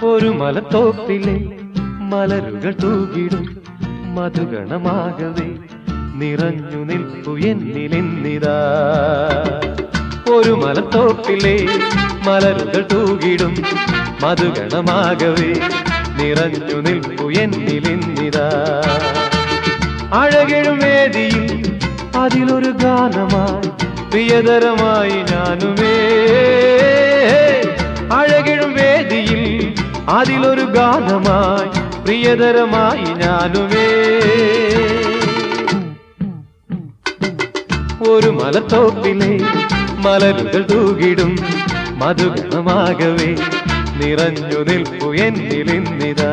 ഒരു മലത്തോപ്പിലെ മലരുകൾ തൂകിടും മധുഗണമാകവേ നിറഞ്ഞു നിൽപ്പു എന്നിലെന്നിതാ. ഒരു മലത്തോപ്പിലെ മലരുകൾ തൂകിടും മധുഗണമാകവേ നിറഞ്ഞു നിൽപ്പു എന്നിലെന്നിതാ. അഴകെഴും വേദിയിൽ അതിലൊരു ഗാനമായി പ്രിയതരമായി ഞാനുമേ. അഴകെഴും വേദിയിൽ അതിലൊരു ഗാനമായി പ്രിയതരമായി ഞാനുമേ. ഒരു മലത്തോപ്പിലെ മലരുകൾ തൂകിടും മധുഗണമാകവേ നിറഞ്ഞു നിൽപ്പു എന്നിലിന്നിതാ.